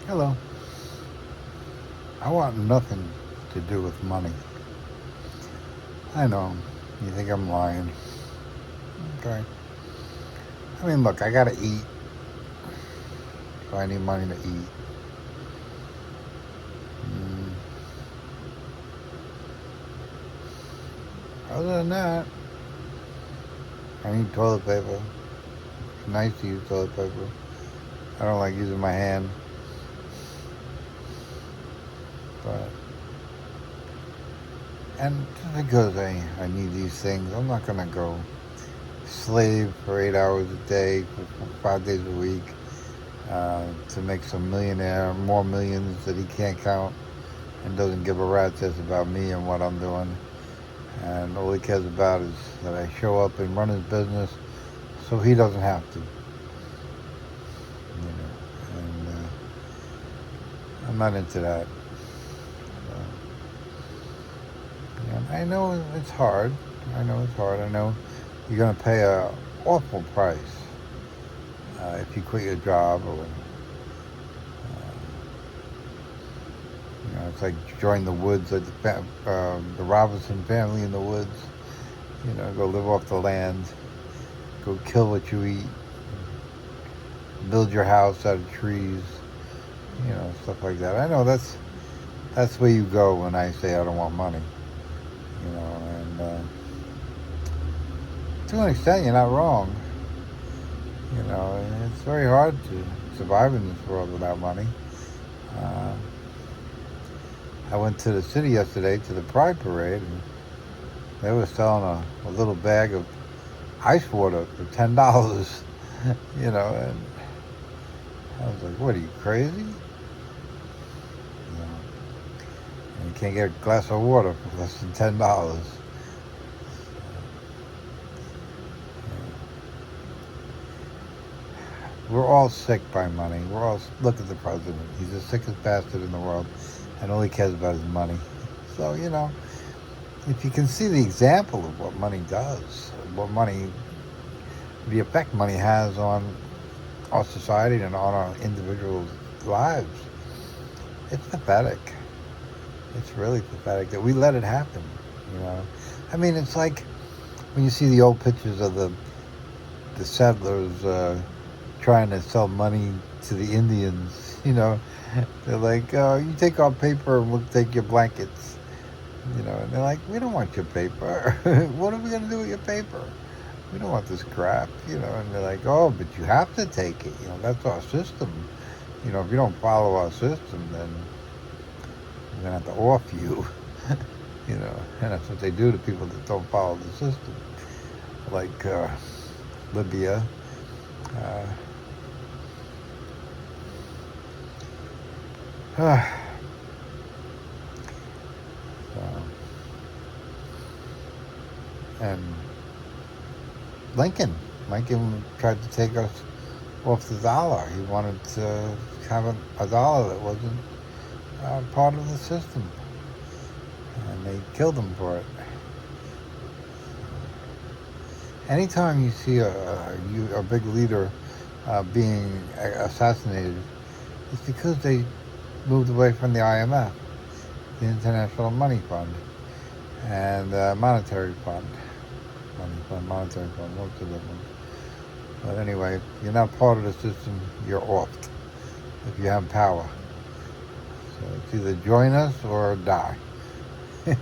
Hello. I want nothing to do with money. I know. You think I'm lying. Okay. I mean, look, I gotta eat, so I need money to eat. Mm. Other than that, I need toilet paper. It's nice to use toilet paper. I don't like using my hand, but and just because I need these things, I'm not gonna go slave for 8 hours a day, for 5 days a week, to make some millionaire, more millions that he can't count, and doesn't give a rat's ass about me and what I'm doing. And all he cares about is that I show up and run his business, so he doesn't have to. And I'm not into that. So, and I know it's hard. I know it's hard. I know you're gonna pay a awful price if you quit your job, or it's like join the woods, like the Robinson family in the woods. Go live off the land, go kill what you eat, build your house out of trees, stuff like that. I know that's where you go when I say I don't want money, and to an extent you're not wrong. It's very hard to survive in this world without money. Uh, I went to the city yesterday to the Pride Parade, and they were selling a little bag of ice water for $10. And I was like, "What are you crazy? And you can't get a glass of water for less than $10." We're all sick by money. Look at the president. He's the sickest bastard in the world, and all he cares about is money. So if you can see the example of what money does, the effect money has on our society and on our individuals' lives, it's pathetic. It's really pathetic that we let it happen. I mean, it's like when you see the old pictures of the settlers trying to sell money to the Indians. They're like, "You take our paper, and we'll take your blankets." And they're like, "We don't want your paper. What are we gonna do with your paper? We don't want this crap." And they're like, "Oh, but you have to take it. That's our system. If you don't follow our system, then we're gonna have to off you." And that's what they do to people that don't follow the system, like Libya. So, and Lincoln tried to take us off the dollar. He wanted to have a dollar that wasn't part of the system, and they killed him for it. Anytime you see a big leader being assassinated, it's because they moved away from the IMF, the International Money Fund, and Monetary Fund. Monetary Fund, what's the difference? But anyway, if you're not part of the system, you're offed if you have power. So it's either join us or die. So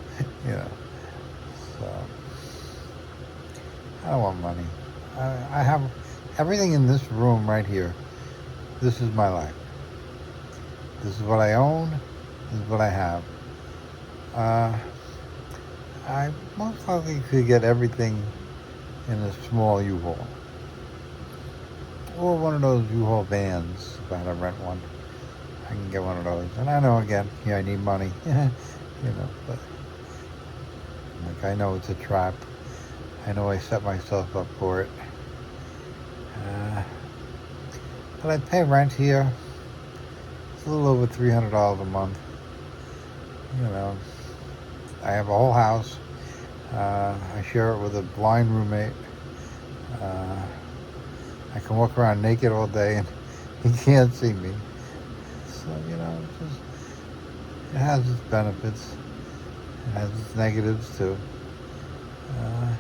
I don't want money. I have everything in this room right here. This is my life. This is what I own. This is what I have. I most likely could get everything in a small U-Haul. Or one of those U-Haul vans, if I had to rent one. I can get one of those. And I know, again, I need money. But I know it's a trap. I know I set myself up for it. But I pay rent here. It's a little over $300 a month. I have a whole house. I share it with a blind roommate. I can walk around naked all day and he can't see me. So, it has its benefits. It has its negatives too. Uh,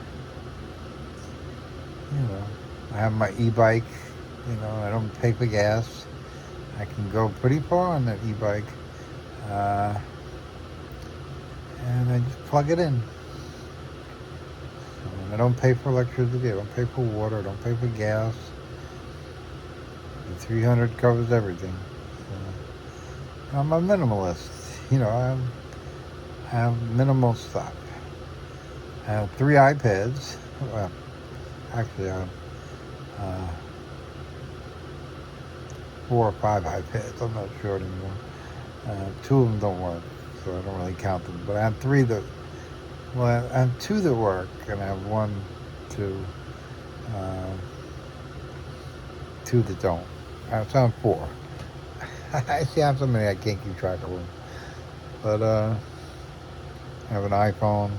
I have my e-bike. I don't pay for gas. I can go pretty far on that e-bike. Uh, and I just plug it in. And I don't pay for electricity. I don't pay for water. I don't pay for gas. The 300 covers everything. So, I'm a minimalist. I have minimal stuff. I have 3 iPads. Well, actually, I have 4 or 5 iPads. I'm not sure anymore. 2 of them don't work, so I don't really count them. But I have 3 that. Well, I have 2 that work, and I have 1, 2, 2 that don't. So I have 4. I see I have so many I can't keep track of them. But I have an iPhone.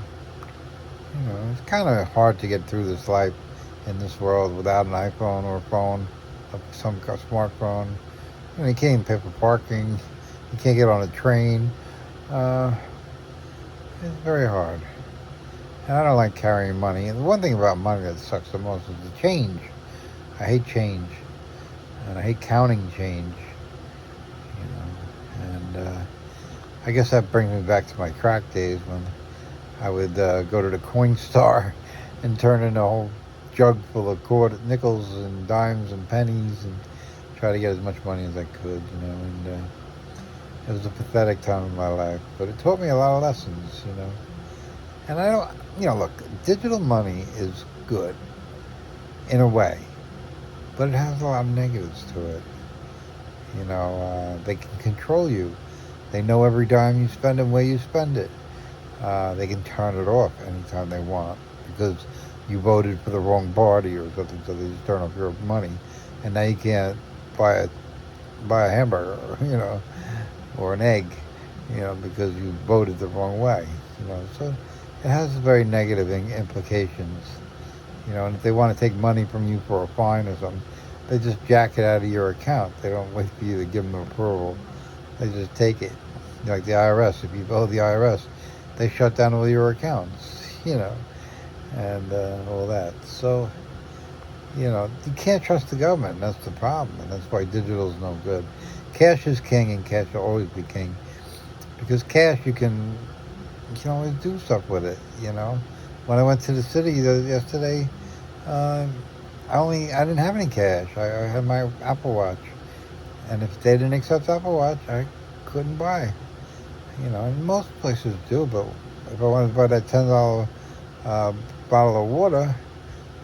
It's kind of hard to get through this life in this world without an iPhone or a phone, some smartphone. You can't even pay for parking. You can't get on a train. It's very hard. And I don't like carrying money. And the one thing about money that sucks the most is the change. I hate change. And I hate counting change. And I guess that brings me back to my crack days when I would go to the coin star and turn in a whole jug full of nickels and dimes and pennies and try to get as much money as I could, and it was a pathetic time in my life, but it taught me a lot of lessons, and I don't, look, digital money is good in a way, but it has a lot of negatives to it. They can control you. They know every dime you spend and where you spend it. They can turn it off anytime they want because you voted for the wrong party or something, so they just turn off your money, and now you can't buy a hamburger, or an egg, because you voted the wrong way, So it has very negative implications, and if they want to take money from you for a fine or something, they just jack it out of your account. They don't wait for you to give them approval. They just take it. Like the IRS, if you owe the IRS, they shut down all your accounts, and all that. So, you can't trust the government, and that's the problem, and that's why digital is no good. Cash is king, and cash will always be king, because cash you can always do stuff with it. When I went to the city yesterday, I didn't have any cash. I had my Apple Watch, and if they didn't accept Apple Watch, I couldn't buy. And most places do, but if I wanted to buy that $10 bottle of water,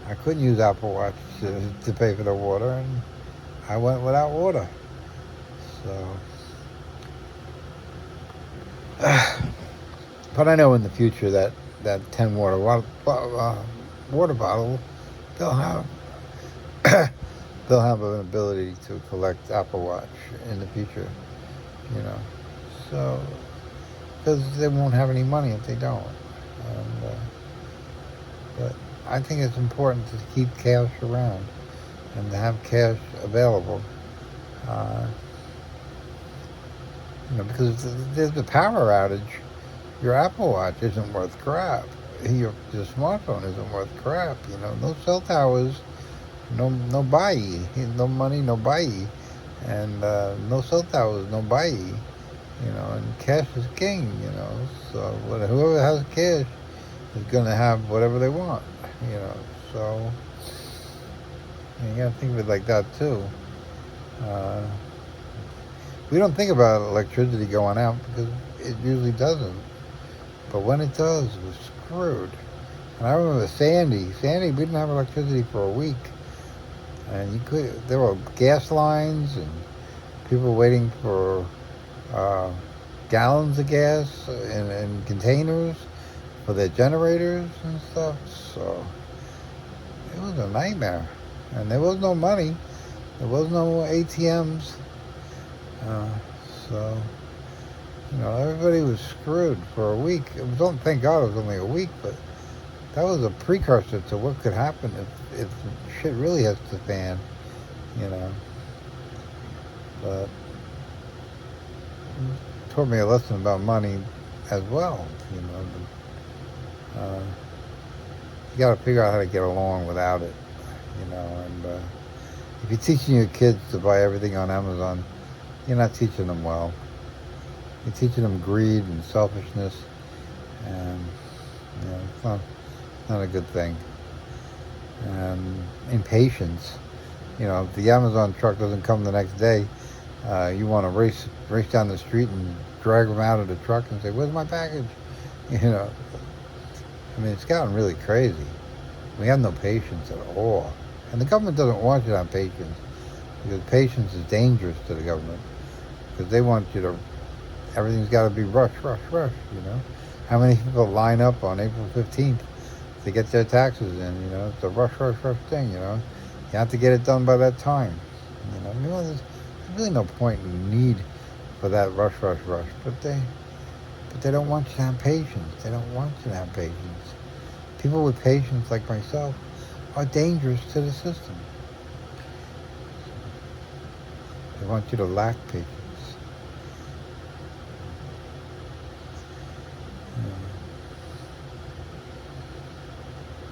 I couldn't use Apple Watch to pay for the water, and I went without water. So, but I know in the future that 10 water bottle, they'll have they'll have an ability to collect Apple Watch in the future, So, because they won't have any money if they don't. But I think it's important to keep cash around and to have cash available. Because there's the power outage. Your Apple Watch isn't worth crap. Your smartphone isn't worth crap. No cell towers, no buy, no money, no buy, and no cell towers, no buy. And cash is king. So whoever has cash is going to have whatever they want. So you got to think of it like that too. We don't think about electricity going out because it usually doesn't. But when it does, we're screwed. And I remember Sandy, we didn't have electricity for a week. And there were gas lines and people waiting for gallons of gas in containers for their generators and stuff. So it was a nightmare. And there was no money. There was no ATMs. So, everybody was screwed for a week. Thank God it was only a week, but that was a precursor to what could happen if shit really hits the fan, But taught me a lesson about money as well. You know, you got to figure out how to get along without it. You know, and if you're teaching your kids to buy everything on Amazon, you're not teaching them well. You're teaching them greed and selfishness, and it's not a good thing. And impatience. You know, if the Amazon truck doesn't come the next day, you want to race down the street and drag them out of the truck and say, "Where's my package?" You know, I mean, it's gotten really crazy. We have no patience at all, and the government doesn't want you to have patience because patience is dangerous to the government because they want you to. Everything's got to be rush, rush, rush. You know, how many people line up on April 15th to get their taxes in? You know, it's a rush, rush, rush thing. You know, you have to get it done by that time. You know, there's really no point in need for that rush, rush, rush. But they don't want you to have patience. They don't want you to have patience. People with patience, like myself, are dangerous to the system. They want you to lack patience.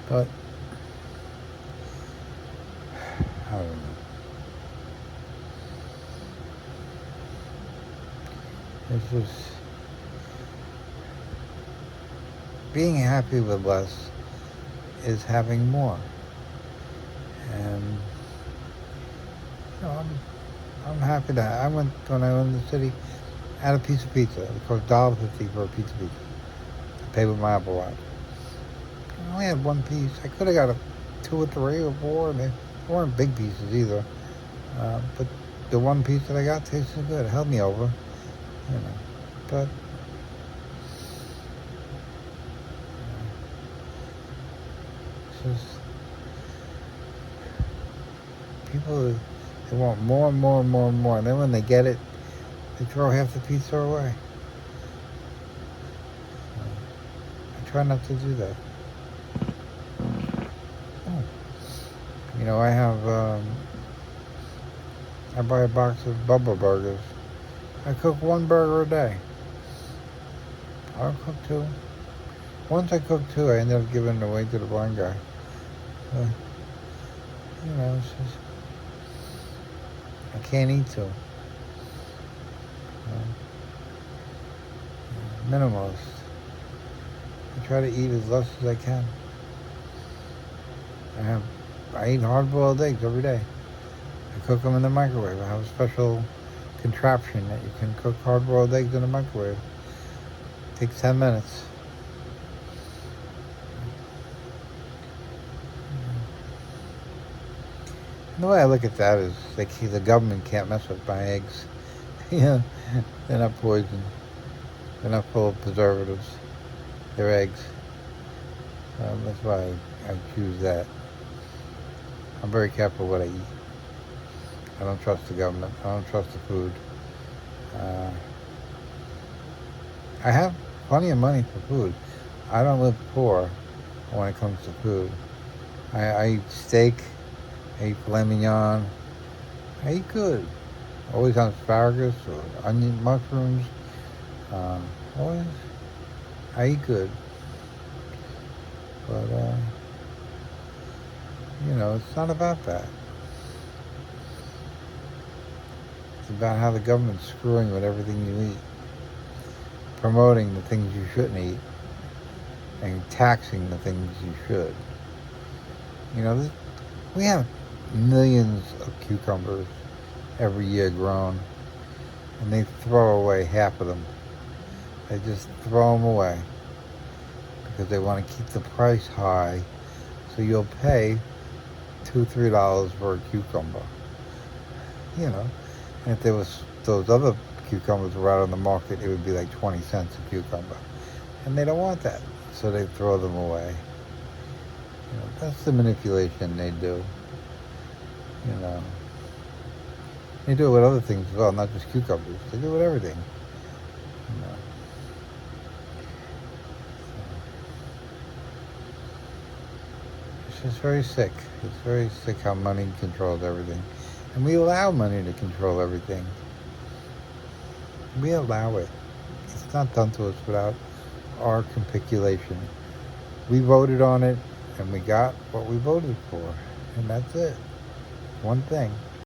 But I don't know. It's just being happy with less is having more. And you know, I'm happy that when I went to the city, I had a piece of pizza. It cost $1.50 for a pizza. I paid with my Apple Watch. I only had one piece. I could have got 2 or 3 or 4, and they weren't big pieces either. But the one piece that I got tasted good. It held me over, you know. But it's just people, they want more and more and more and more, and then when they get it, they throw half the pizza away. I try not to do that. You know, I buy a box of Bubba burgers. I cook 1 burger a day. I don't cook 2. Once I cooked 2, I ended up giving it away to the blind guy. You know, it's just, I can't eat 2. Minimalist. I try to eat as less as I can. I eat hard-boiled eggs every day. I cook them in the microwave. I have a special contraption that you can cook hard-boiled eggs in the microwave. It takes 10 minutes. And the way I look at that is the government can't mess with my eggs. Yeah, they're not poisoned. They're not full of preservatives. They're eggs. That's why I choose that. I'm very careful what I eat. I don't trust the government. I don't trust the food. I have plenty of money for food. I don't live poor when it comes to food. I eat steak. I eat filet mignon. I eat good. Always on asparagus or onion mushrooms. Always. I eat good. But, you know, it's not about that. It's about how the government's screwing with everything you eat. Promoting the things you shouldn't eat. And taxing the things you should. You know, we have millions of cucumbers every year grown. And they throw away half of them. They just throw them away. Because they want to keep the price high. So you'll pay $2, $3 for a cucumber. You know, and if there was those other cucumbers were out on the market, it would be like 20 cents a cucumber. And they don't want that, so they throw them away. You know, that's the manipulation they do. You know, they do it with other things as well, not just cucumbers. They do it with everything. You know. It's just very sick. It's very sick how money controls everything. And we allow money to control everything. We allow it. It's not done to us without our capitulation. We voted on it, and we got what we voted for, and that's it. One thing.